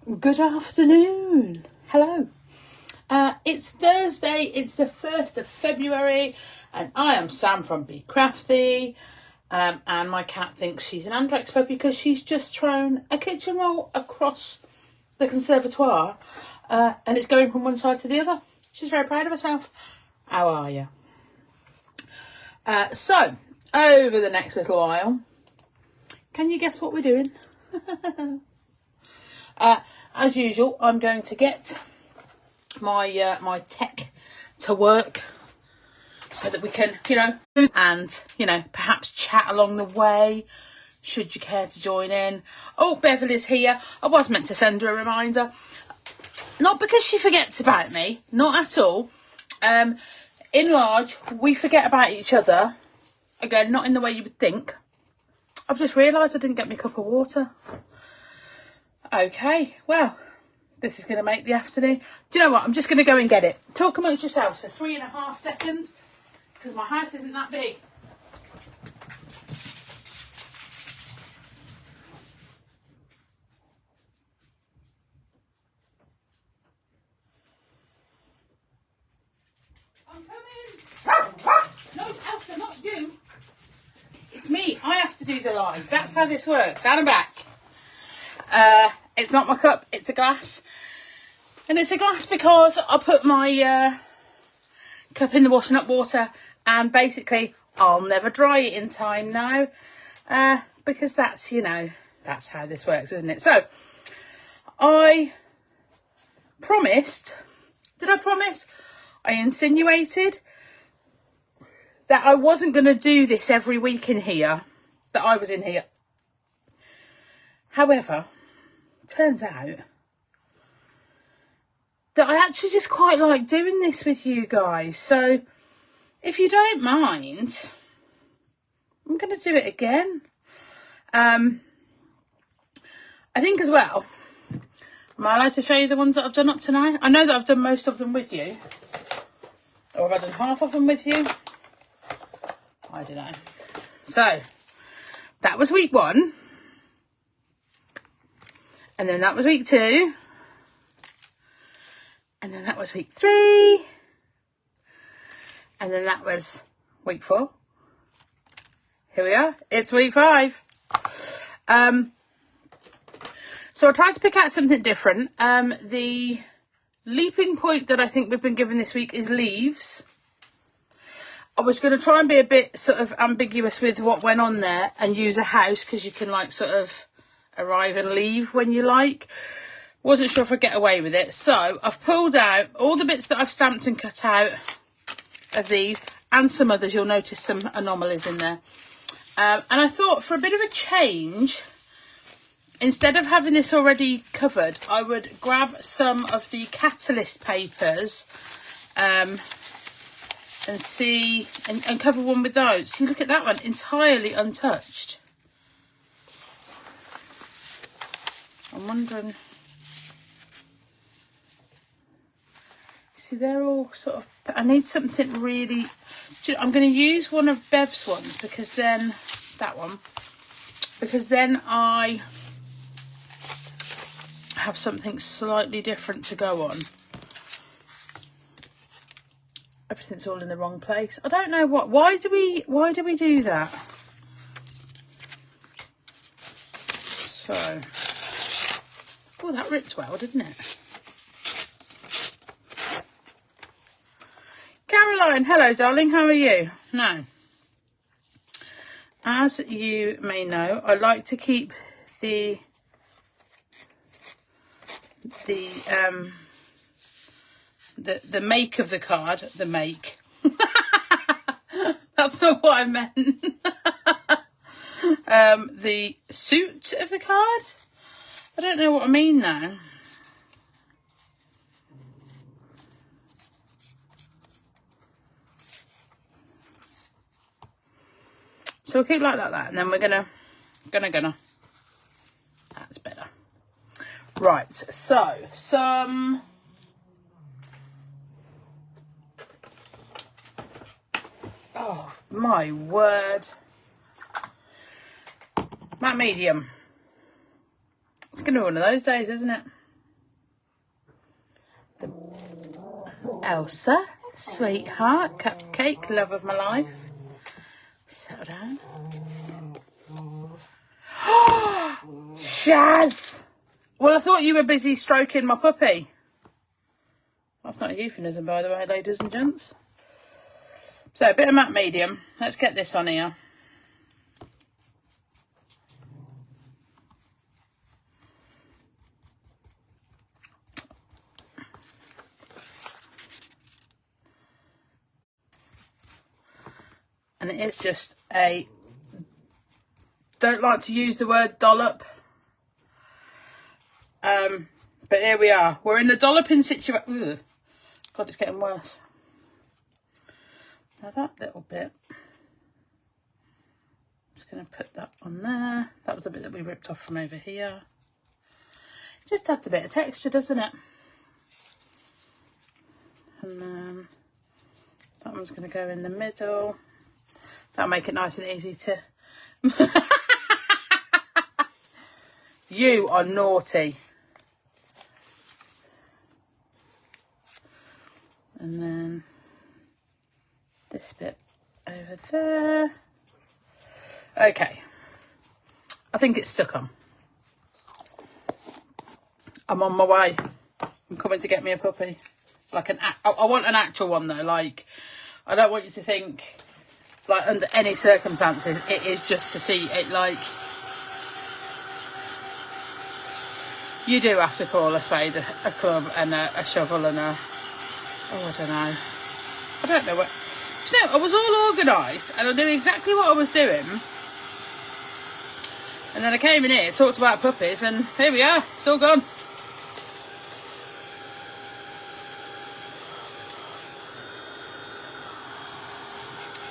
Good afternoon. Hello. It's Thursday. It's the 1st of February, and I am Sam from Be Crafty. And my cat thinks she's an Andrew expert because she's just thrown a kitchen roll across the conservatoire, and it's going from one side to the other. She's very proud of herself. How are you? So, over the next little while, can you guess what we're doing? As usual, I'm going to get my my tech to work so that we can, perhaps chat along the way, should you care to join in. Oh, Beverly's here. I was meant to send her a reminder. Not because she forgets about me, not at all. In large, we forget about each other. Again, not in the way you would think. I've just realised I didn't get my cup of water. Okay, well, this is going to make the afternoon. Do you know what? I'm just going to go and get it. Talk amongst yourselves for 3.5 seconds, because my house isn't that big. I'm coming. No, Elsa, not you. It's me. I have to do the live. That's how this works. Stand and back. It's not my cup, it's a glass. And it's a glass because I put my cup in the washing up water, and basically I'll never dry it in time now, because that's, that's how this works, isn't it? So, I promised, did I promise? I insinuated that I wasn't going to do this every week in here, that I was in here. However, turns out that I actually just quite like doing this with you guys. So if you don't mind, I'm going to do it again. I think as well, am I allowed to show you the ones that I've done up tonight? I know that I've done most of them with you. Or have I done half of them with you? I don't know. So that was week 1. And then that was week 2. And then that was week 3. And then that was week 4. Here we are. It's week 5. So I tried to pick out something different. The leaping point that I think we've been given this week is leaves. I was going to try and be a bit sort of ambiguous with what went on there and use a house, because you can sort of arrive and leave when you like. Wasn't sure if I'd get away with it, so I've pulled out all the bits that I've stamped and cut out of these, and some others. You'll notice some anomalies in there, and I thought, for a bit of a change, instead of having this already covered, I would grab some of the catalyst papers and see and cover one with those. See, look at that one, entirely untouched. I'm wondering, see, they're all sort of, I need something really, I'm going to use one of Bev's ones, because then, that one, because then I have something slightly different to go on. Everything's all in the wrong place. I don't know why do we do that? So, oh, that ripped well, didn't it? Caroline, hello darling, how are you? Now, as you may know, I like to keep the make of the card, the make. That's not what I meant. The suit of the card. I don't know what I mean now. So we'll keep like that, and then we're gonna. That's better. Right, so some. Oh my word! Matte medium. It's going to be one of those days, isn't it? Elsa, sweetheart, cupcake, love of my life. Settle down. Shaz! Well, I thought you were busy stroking my puppy. That's not a euphemism, by the way, ladies and gents. So, a bit of matte medium. Let's get this on here. And it is just a, don't like to use the word dollop. But here we are. We're in the dolloping situation. God, it's getting worse. Now that little bit, I'm just going to put that on there. That was the bit that we ripped off from over here. It just adds a bit of texture, doesn't it? And then that one's going to go in the middle. That'll make it nice and easy to... You are naughty. And then this bit over there. Okay. I think it's stuck on. I'm on my way. I'm coming to get me a puppy. Like I want an actual one though. Like, I don't want you to think, like, under any circumstances, it is just to see it. Like, you do have to call a spade a club and a shovel and a, oh, I don't know. I don't know what. Do you know, I was all organised and I knew exactly what I was doing. And then I came in here, talked about puppies, and here we are. It's all gone.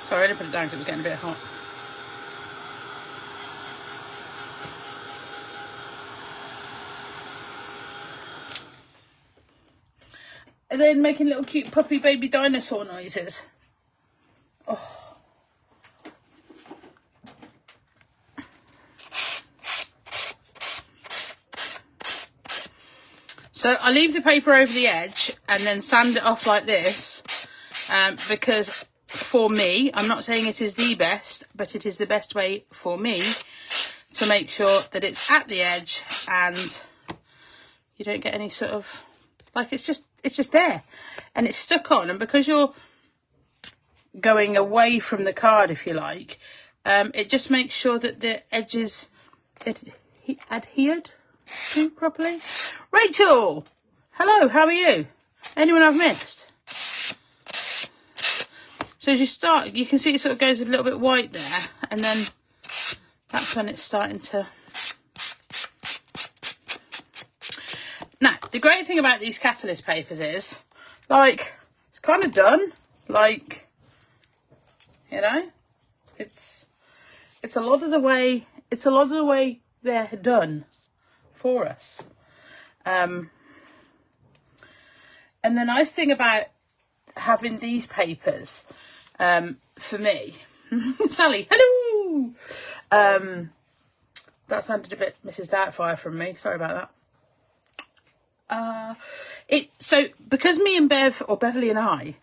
Sorry, I didn't put it down because it was getting a bit hot. And then making little cute puppy baby dinosaur noises. Oh. So I leave the paper over the edge and then sand it off like this, because for me, I'm not saying it is the best, but it is the best way for me to make sure that it's at the edge and you don't get any sort of, like, it's just there and it's stuck on. And because you're going away from the card, if you like, it just makes sure that the edges adhered to properly. Rachel, hello, how are you? Anyone I've missed? So as you start, you can see it sort of goes a little bit white there, and then that's when it's starting to... Now, the great thing about these catalyst papers is, like, it's kind of done. Like, you know, it's a lot of the way, they're done for us. And the nice thing about having these papers, for me, Sally, hello. That sounded a bit Mrs. Doubtfire from me. Sorry about that. So because me and Bev, or Beverly and I,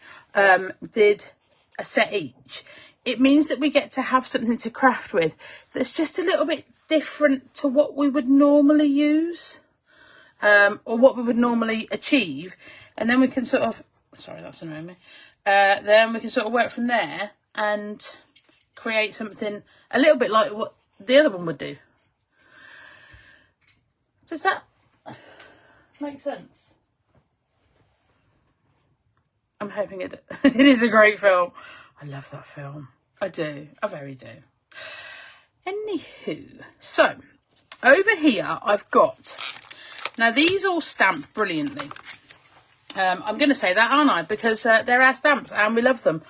did a set each, it means that we get to have something to craft with that's just a little bit different to what we would normally use, or what we would normally achieve. And then we can sort of, sorry, that's annoying me. Then we can sort of work from there and create something a little bit like what the other one would do. Does that make sense? I'm hoping it is a great film. I love that film. I do. I very do. Anywho, so over here I've got, now these all stamp brilliantly. I'm going to say that, aren't I? Because they're our stamps and we love them.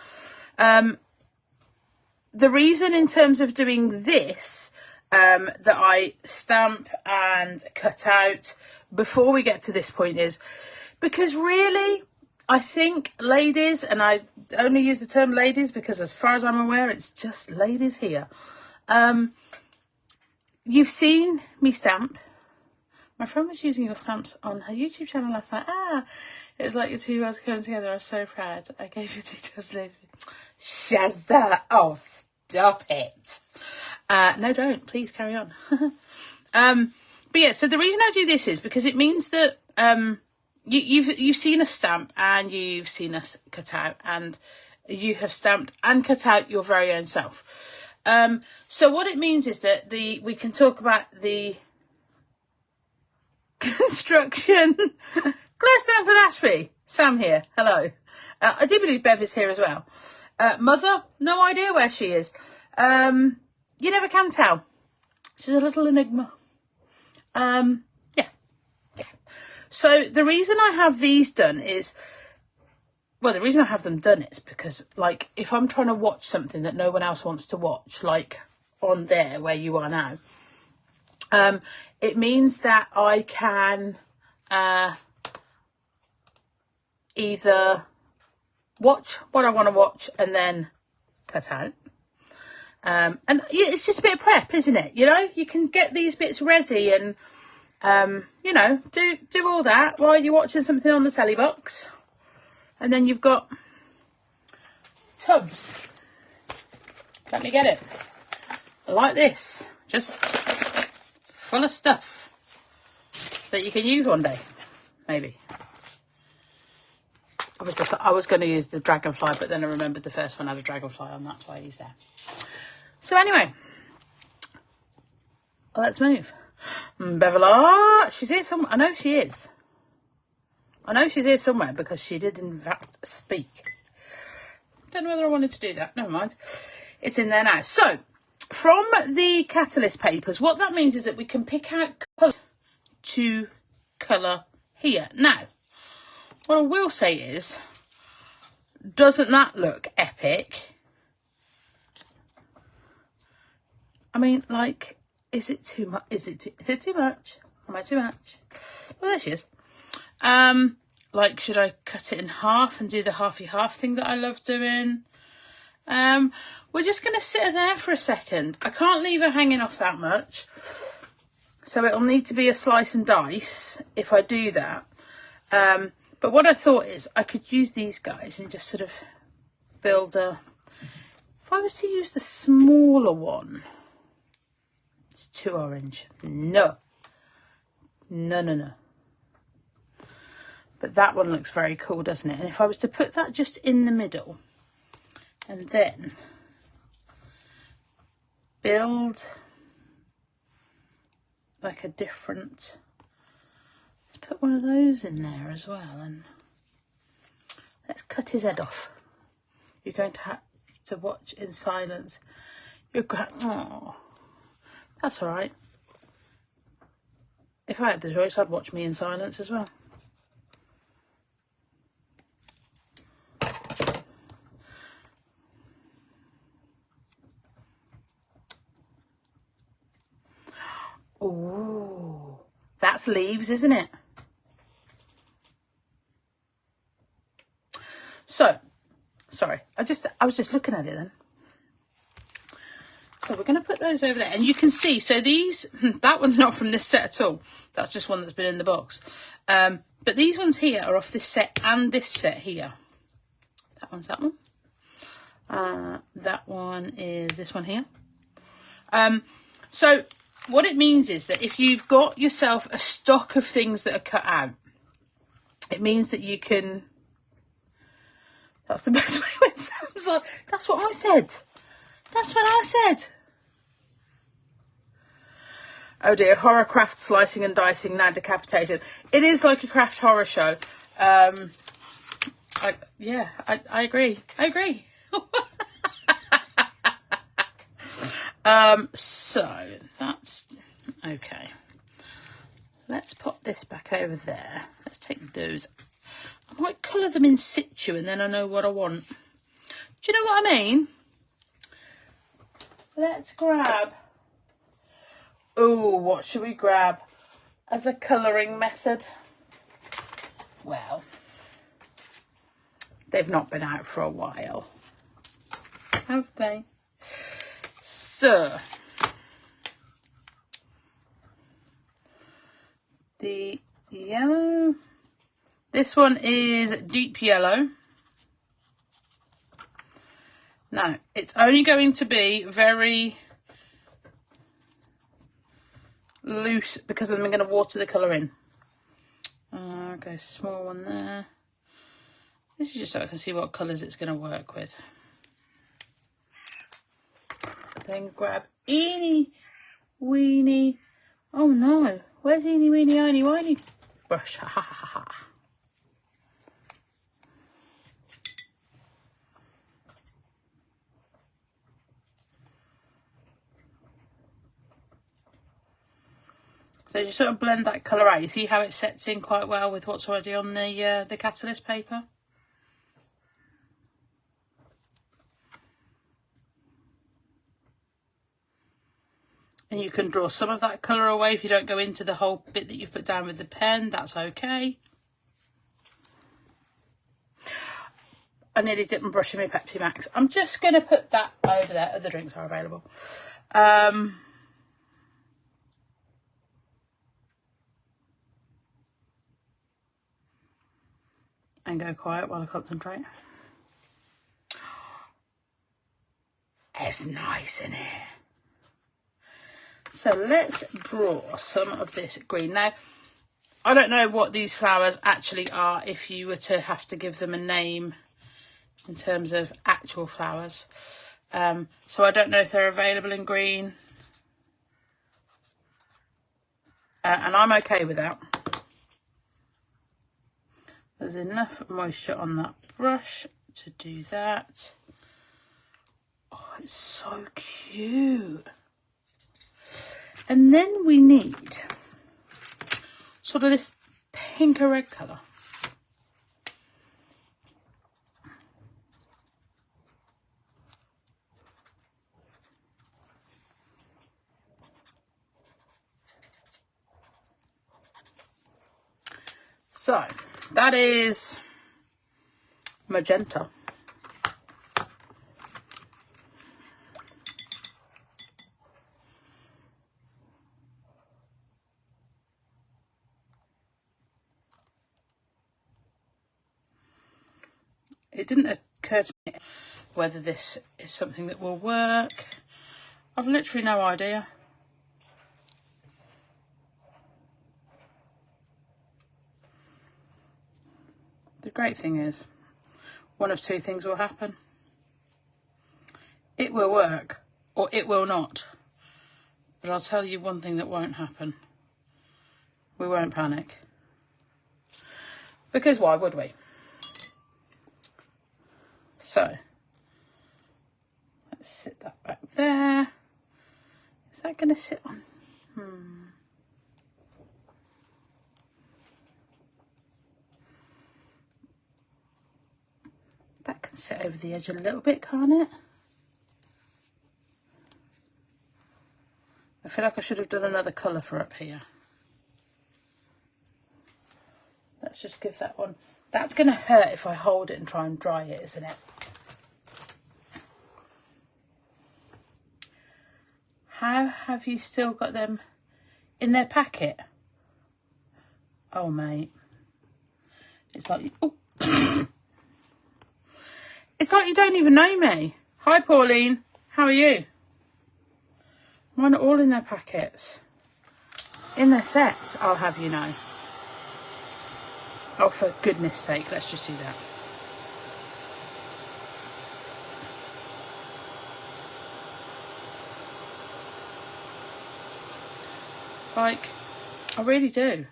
The reason in terms of doing this, that I stamp and cut out before we get to this point is because really, I think ladies, and I only use the term ladies because as far as I'm aware, it's just ladies here. You've seen me stamp My friend was using your stamps on her YouTube channel last night. Ah, it was like your two worlds coming together. I was so proud. I gave you details later. Shazza! Oh, stop it. No, don't. Please carry on. But yeah, so the reason I do this is because it means that you've seen us stamp and you've seen us cut out, and you have stamped and cut out your very own self. So what it means is that we can talk about the construction. Claire Stanford Ashby. Sam here. Hello. I do believe Bev is here as well. Mother, no idea where she is. You never can tell. She's a little enigma. Yeah. So the reason I have these done is, well, the reason I have them done is because, like, if I'm trying to watch something that no one else wants to watch, like on there where you are now, it means that I can either watch what I want to watch and then cut out. And it's just a bit of prep, isn't it? You know, you can get these bits ready and, you know, do all that while you're watching something on the telly box. And then you've got tubs. Let me get it. Like this. Just full of stuff that you can use one day, maybe. I was going to use the dragonfly, but then I remembered the first one had a dragonfly on. That's why he's there. So anyway, let's move. Bevola, she's here somewhere. I know she is. I know she's here somewhere because she did in fact speak. Don't know whether I wanted to do that. Never mind. It's in there now. So, from the Catalyst papers, what that means is that we can pick out colours to colour here. Now, what I will say is, doesn't that look epic? I mean, like, is it too much? Is it too much? Am I too much? Well, there she is. Like, should I cut it in half and do the halfy-half thing that I love doing? We're just going to sit her there for a second. I can't leave her hanging off that much. So it'll need to be a slice and dice if I do that. But what I thought is I could use these guys and just sort of build a... If I was to use the smaller one... It's too orange. No. No. But that one looks very cool, doesn't it? And if I was to put that just in the middle and then build like a different... Let's put one of those in there as well and let's cut his head off. You're going to have to watch in silence. Oh, that's all right. If I had the choice, I'd watch me in silence as well. Oh, that's leaves, isn't it? So, sorry, I was just looking at it then. So we're going to put those over there, and you can see, so these, that one's not from this set at all. That's just one that's been in the box. But these ones here are off this set and this set here. That one's that one. That one is this one here. So what it means is that if you've got yourself a stock of things that are cut out, it means that you can... That's the best way when Sam's on. That's what I said. That's what I said. Oh dear, horror craft slicing and dicing, now decapitated. It is like a craft horror show. I agree. I agree. So that's okay. Let's pop this back over there. Let's take those. I might colour them in situ and then I know what I want. Do you know what I mean? Let's grab... Oh, what should we grab as a colouring method? Well, they've not been out for a while, have they? So, the yellow. This one is deep yellow. Now, it's only going to be very loose because I'm going to water the colour in. Go small one there. This is just so I can see what colours it's going to work with. Then grab eeny weeny. Oh no, where's eeny weeny tiny whiny brush? Ha ha ha ha. So just sort of blend that colour out. You see how it sets in quite well with what's already on the catalyst paper? And you can draw some of that colour away if you don't go into the whole bit that you've put down with the pen. That's okay. I nearly dipped my brush in my Pepsi Max. I'm just going to put that over there. Other drinks are available. And go quiet while I concentrate. It's nice in here. So let's draw some of this green. Now, I don't know what these flowers actually are if you were to have to give them a name in terms of actual flowers. So I don't know if they're available in green. And I'm okay with that. There's enough moisture on that brush to do that. Oh, it's so cute. And then we need sort of this pink or red colour. So that is magenta. It didn't occur to me whether this is something that will work. I've literally no idea. The great thing is, one of two things will happen. It will work, or it will not. But I'll tell you one thing that won't happen. We won't panic. Because why would we? So, let's sit that back there. Is that going to sit on? That can sit over the edge a little bit, can't it? I feel like I should have done another colour for up here. Let's just give that one. That's going to hurt if I hold it and try and dry it, isn't it? How have you still got them in their packet? Oh, mate. It's like... Oh. It's like you don't even know me. Hi, Pauline. How are you? Mine are all in their packets. In their sets, I'll have you know. Oh, for goodness sake, let's just do that. Like, I really do.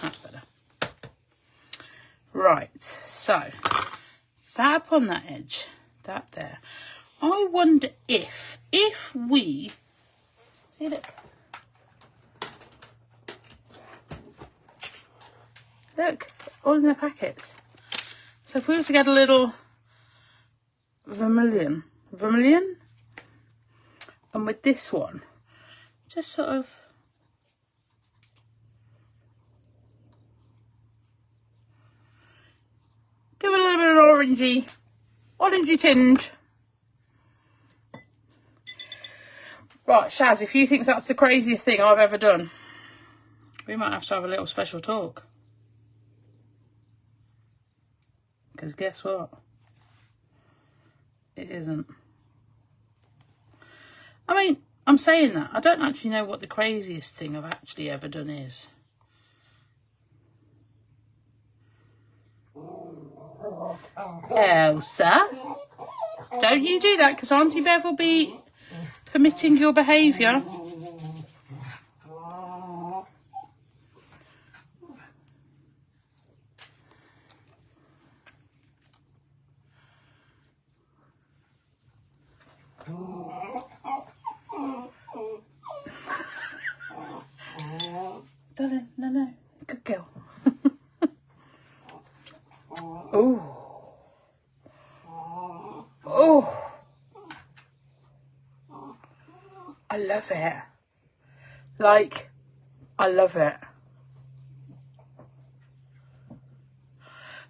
That's better. Right, so that up on that edge, that there. I wonder if we, see, look, all in their packets. So if we were to get a little vermilion, and with this one, just sort of give it a little bit of orangey Orangey tinge. Right, Shaz, if you think that's the craziest thing I've ever done, we might have to have a little special talk. Because guess what? It isn't. I mean, I'm saying that. I don't actually know what the craziest thing I've actually ever done is. Elsa, don't you do that, because Auntie Bev will be permitting your behaviour. Darling, no, good girl. Oh. Oh. I love it. Like, I love it.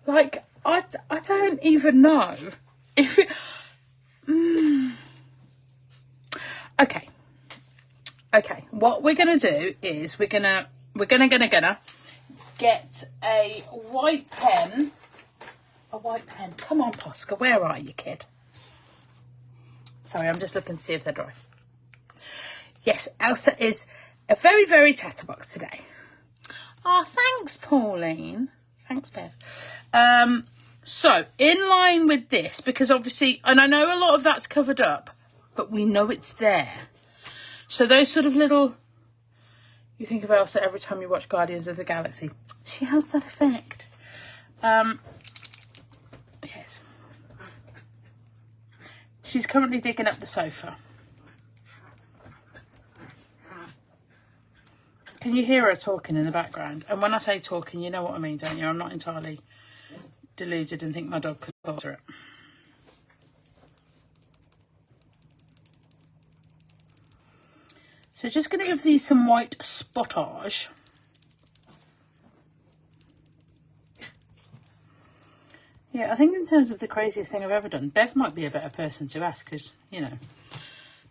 Like, I don't even know if it... Okay, what we're going to do is we're gonna get a white pen. A white pen. Come on, Posca, where are you, kid? Sorry, I'm just looking to see if they're dry. Yes, Elsa is a very, very chatterbox today. Oh, thanks, Pauline. Thanks, Bev. So, in line with this, because obviously, and I know a lot of that's covered up, but we know it's there. So those sort of little, you think of Elsa every time you watch Guardians of the Galaxy. She has that effect. Yes. She's currently digging up the sofa. Can you hear her talking in the background? And when I say talking, you know what I mean, don't you? I'm not entirely deluded and think my dog could alter it. So just going to give these some white spottage. Yeah, I think in terms of the craziest thing I've ever done, Bev might be a better person to ask because, you know,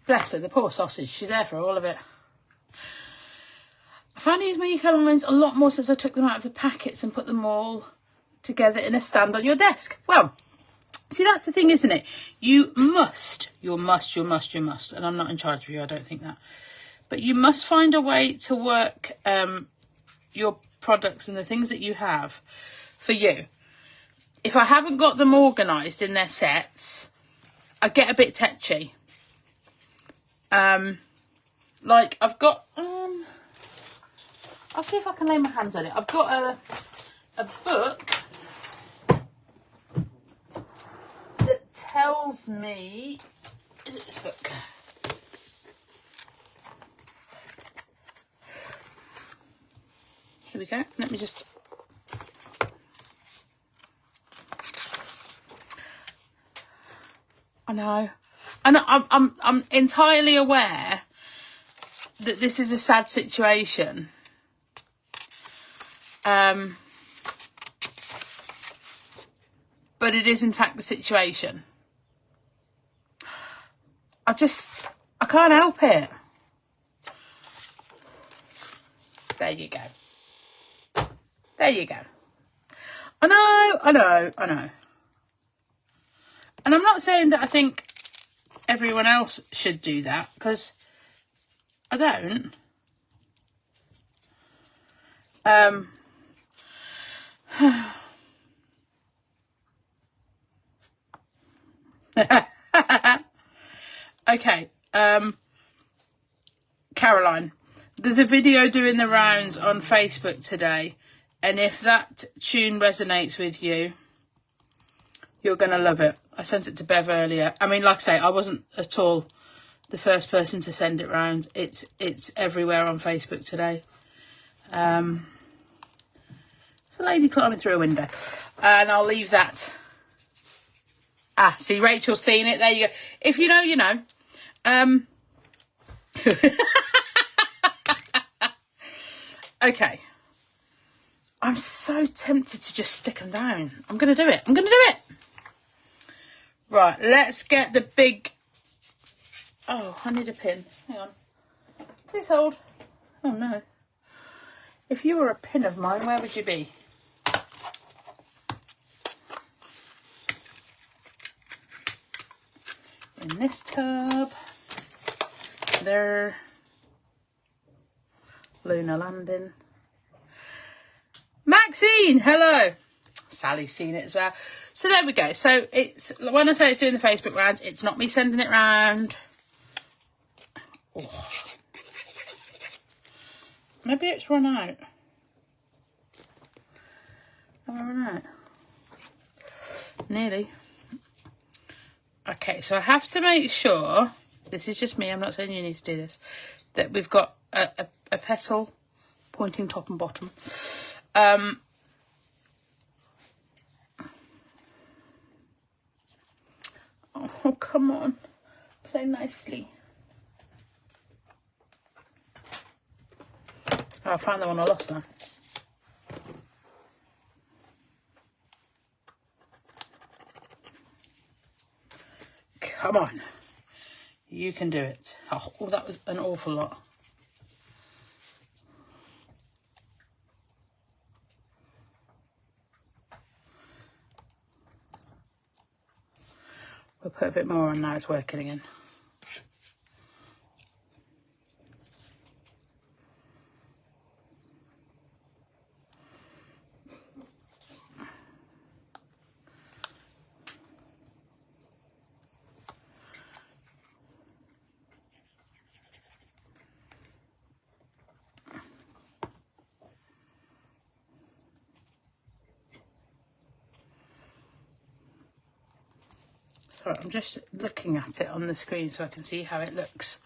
bless her, the poor sausage, she's there for all of it. I found these Mika lines a lot more since I took them out of the packets and put them all together in a stand on your desk. Well, see, that's the thing, isn't it? You must, and I'm not in charge of you, I don't think that. But you must find a way to work your products and the things that you have for you. If I haven't got them organised in their sets, I get a bit tetchy. Like I've got, I'll see if I can lay my hands on it. I've got a book that tells me, is it this book? Here we go. Let me just... I know. And I'm entirely aware that this is a sad situation. But it is in fact the situation. I can't help it. There you go. There you go. I know. And I'm not saying that I think everyone else should do that, because I don't. Okay. Caroline, there's a video doing the rounds on Facebook today. And if that tune resonates with you, you're going to love it. I sent it to Bev earlier. I mean, like I say, I wasn't at all the first person to send it round. It's everywhere on Facebook today. It's a lady climbing through a window. And I'll leave that. Ah, see, Rachel's seen it. There you go. If you know, you know. Okay. I'm so tempted to just stick them down. I'm going to do it. Right, let's get the big... Oh, I need a pin. Hang on. Please hold. Oh, no. If you were a pin of mine, where would you be? In this tub. There. Lunar landing. Maxine, hello. Sally's seen it as well. So there we go. So it's, when I say it's doing the Facebook rounds, it's not me sending it round. Oh. Maybe it's run out. Have I run out? Nearly. Okay, so I have to make sure, this is just me, I'm not saying you need to do this, that we've got a petal pointing top and bottom. Oh, come on. Play nicely. Oh, I found the one I lost now. Come on. You can do it. Oh, that was an awful lot. We'll put a bit more on now it's working again. Sorry, I'm just looking at it on the screen so I can see how it looks.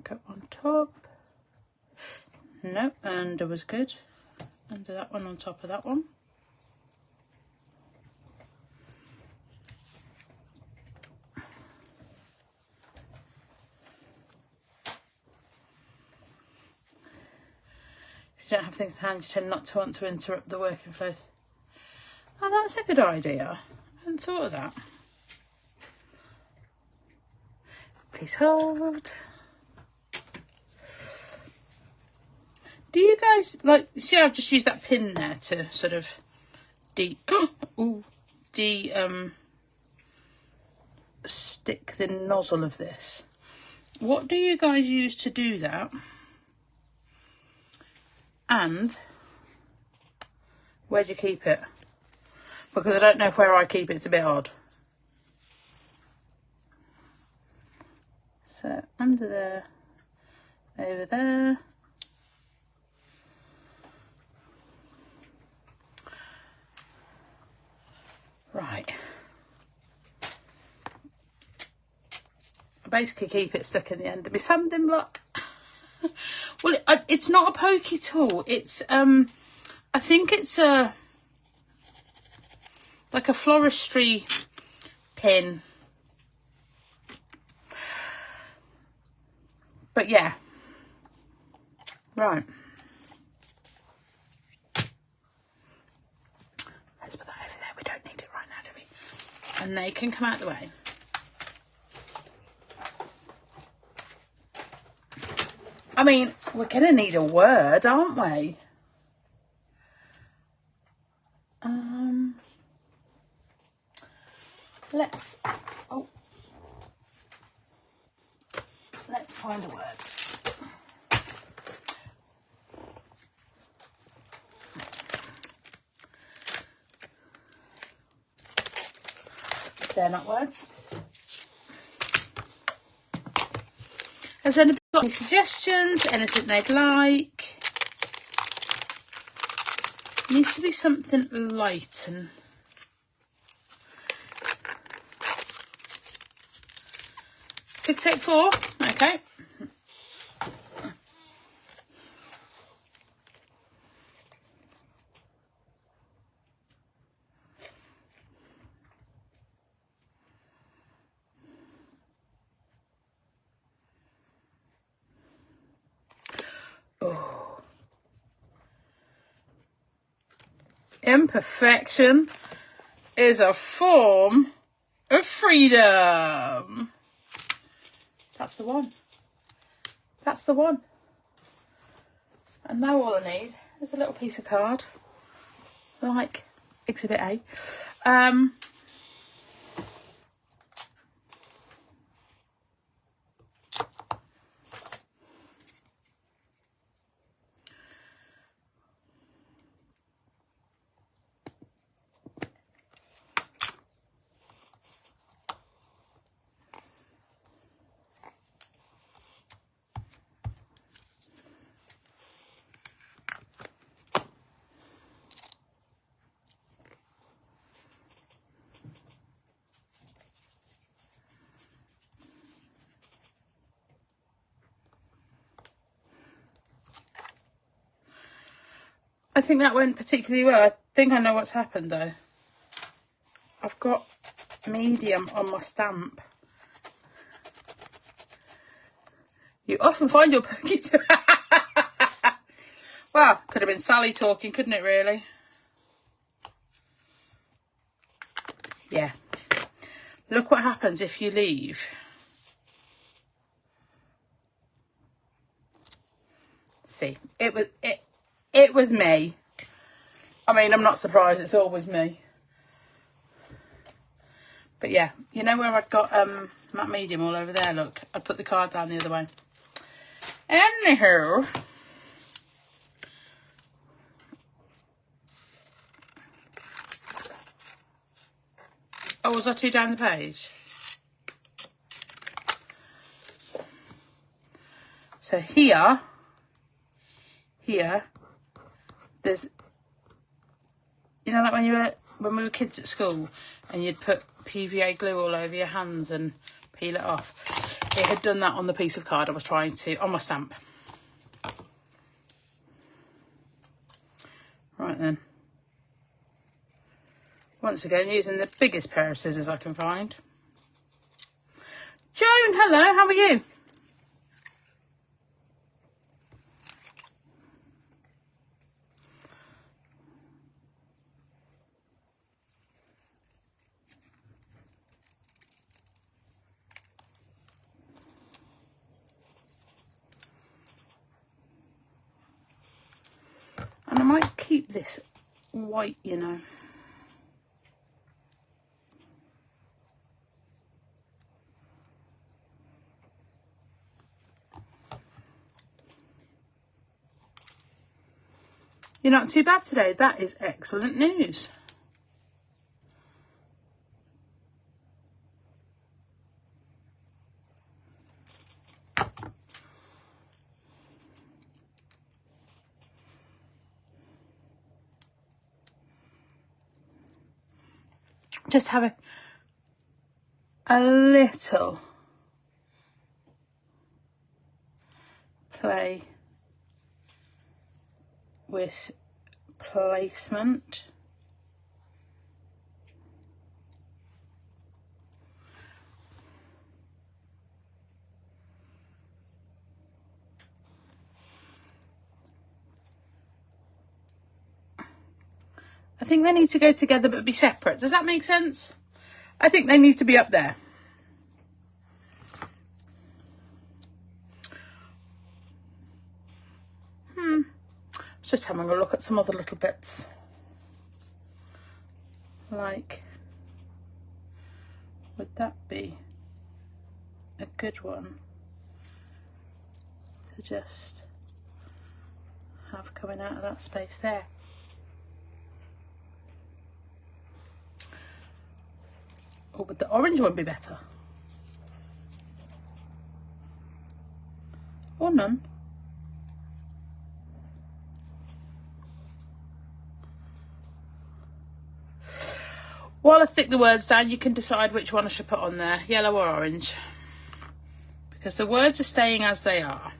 Go on top. No, under was good. Under that one on top of that one. If you don't have things to hand, you tend not to want to interrupt the working flow. Oh, that's a good idea. I hadn't thought of that. Please hold. Do you guys, like, see I've just used that pin there to sort of stick the nozzle of this. What do you guys use to do that? And where do you keep it? Because I don't know if where I keep it's a bit odd. So under there, over there. Right. I basically keep it stuck in the end of my sanding block. Well, it's not a pokey tool. It's I think it's like a floristry pin. But yeah. Right. Let's put that over there. We don't need it right now, do we? And they can come out the way. I mean, we're going to need a word, aren't we? Let's find a word. They're not words. Has anybody got any suggestions? Anything they'd like? Needs to be something light and big take 4. Okay. Oh. Imperfection is a form of freedom. That's the one. That's the one. And now all I need is a little piece of card, like Exhibit A. I think that went particularly well. I think I know what's happened though. I've got medium on my stamp. You often find your pokey to... Well, could have been Sally talking, couldn't it really? Yeah. Look what happens if you leave. See, it was me. I mean, I'm not surprised, it's always me. But yeah, you know where I'd got matte medium all over there, look. I'd put the card down the other way. Anywho. Oh, was I too down the page? So here, there's, you know, like when we were kids at school and you'd put PVA glue all over your hands and peel it off. It had done that on the piece of card I was trying to, on my stamp. Right then. Once again, using the biggest pair of scissors I can find. Joan, hello, how are you? And I might keep this white, you know. You're not too bad today. That is excellent news. Just have a little play with placement. I think they need to go together but be separate. Does that make sense? I think they need to be up there. Just having a look at some other little bits. Like, would that be a good one to just have coming out of that space there? Or would the orange one be better? Or none? While I stick the words down, you can decide which one I should put on there, yellow or orange. Because the words are staying as they are.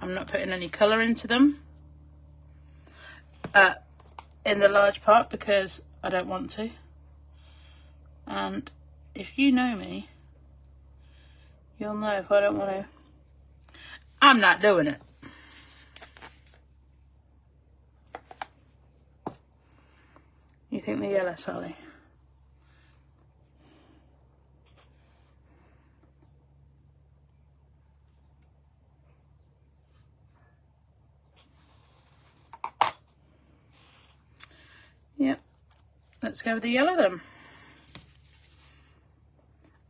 I'm not putting any colour into them. In the large part because I don't want to. And if you know me, you'll know if I don't want to. I'm not doing it. You think the yellow, Sally? Yep. Let's go with the yellow then.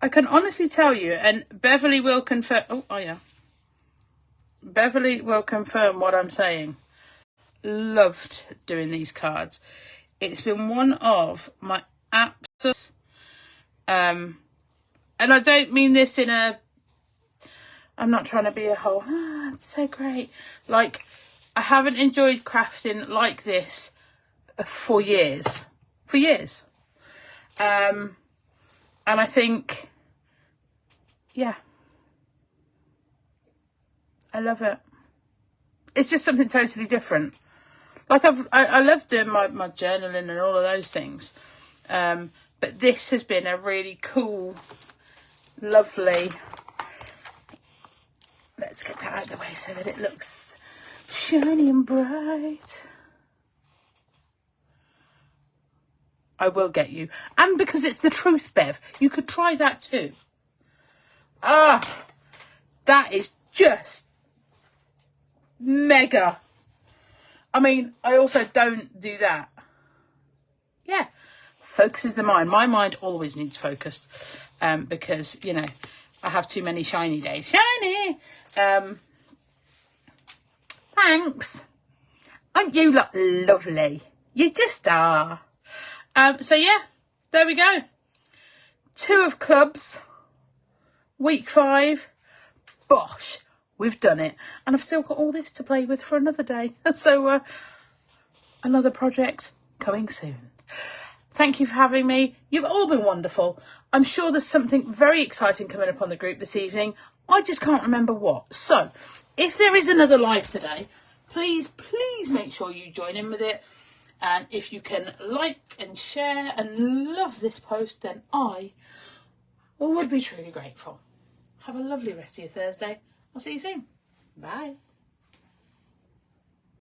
I can honestly tell you, and Beverly will confirm. Oh yeah. Beverly will confirm what I'm saying. Loved doing these cards. It's been one of my absolute, and I don't mean this in a, I'm not trying to be a whole, it's so great. Like, I haven't enjoyed crafting like this for years. And I think, yeah, I love it. It's just something totally different. Like I love doing my journaling and all of those things. But this has been a really cool, lovely, let's get that out of the way so that it looks shiny and bright. I will get you. And because it's the truth, Bev, you could try that too. Ah, that is just mega. I mean, I also don't do that. Yeah, focus is the mind. My mind always needs focused because, you know, I have too many shiny days. Shiny! Thanks. Aren't you lot lovely? You just are. So, yeah, there we go. 2 of clubs. Week 5. Bosh. We've done it. And I've still got all this to play with for another day. So, another project coming soon. Thank you for having me. You've all been wonderful. I'm sure there's something very exciting coming up on the group this evening. I just can't remember what. So, if there is another live today, please make sure you join in with it. And if you can like and share and love this post, then I would be truly grateful. Have a lovely rest of your Thursday. I'll see you soon. Bye.